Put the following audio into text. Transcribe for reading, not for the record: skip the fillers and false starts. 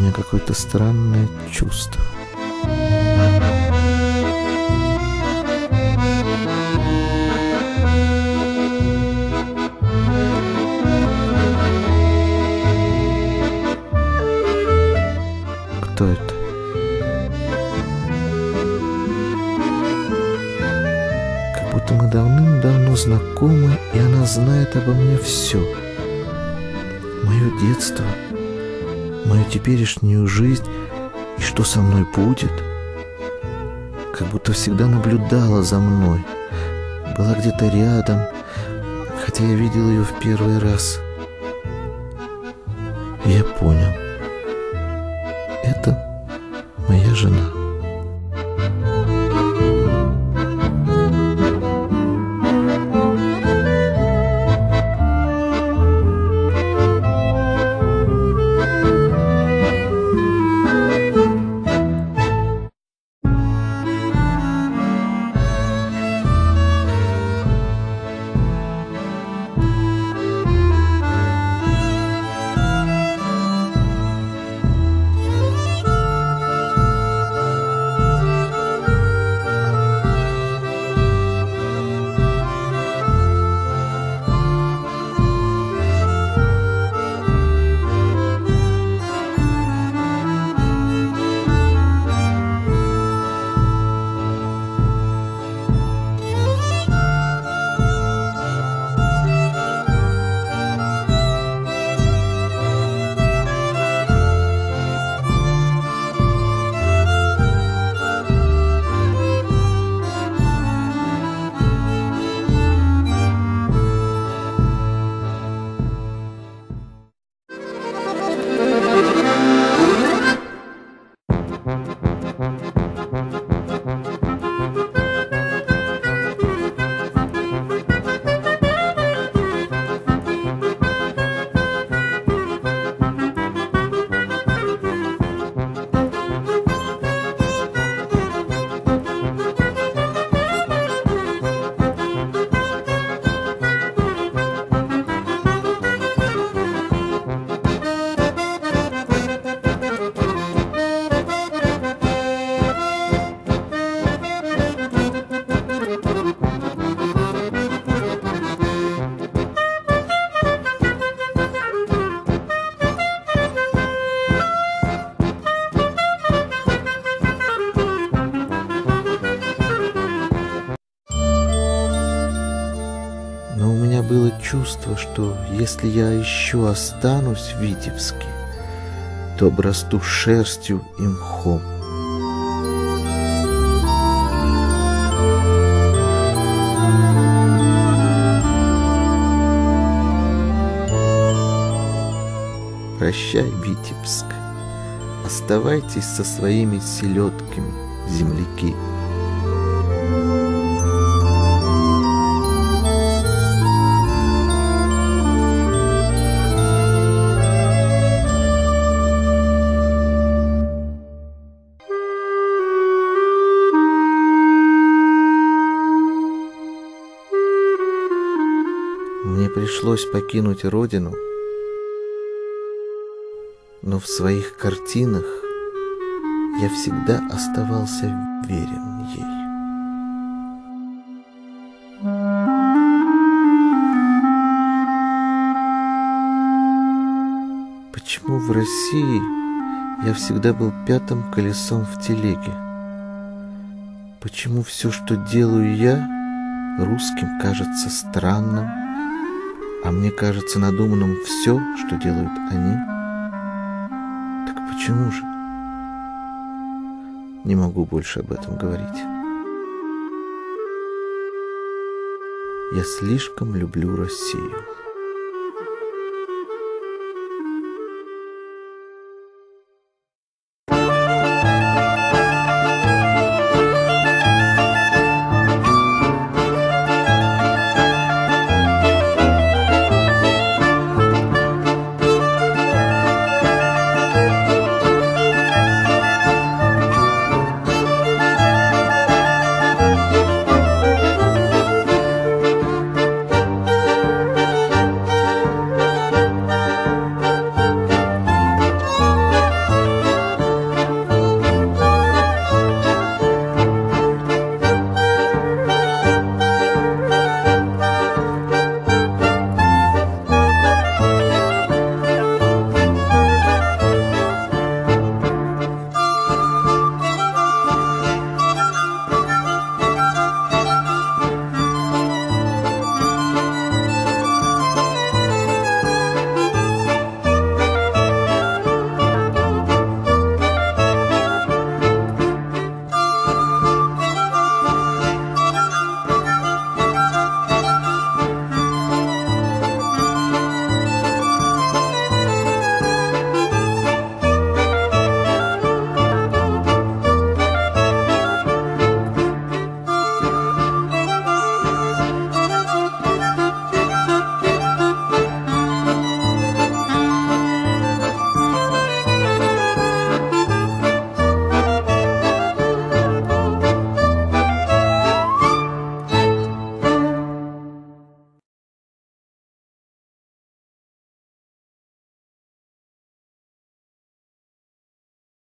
меня какое-то странное чувство. Кто это? Как будто мы давным-давно знакомы, и она знает обо мне все. Мое детство, мою теперешнюю жизнь и что со мной будет. Как будто всегда наблюдала за мной, была где-то рядом, хотя я видел ее в первый раз. И я понял. Это моя жена. Но у меня было чувство, что если я еще останусь в Витебске, то обрасту шерстью и мхом. Прощай, Витебск, оставайтесь со своими селедками, земляки. Мне пришлось покинуть родину, но в своих картинах я всегда оставался верен ей. Почему в России я всегда был пятым колесом в телеге? Почему все, что делаю я, русским кажется странным, а мне кажется надуманным все, что делают они? Так почему же? Не могу больше об этом говорить. Я слишком люблю Россию.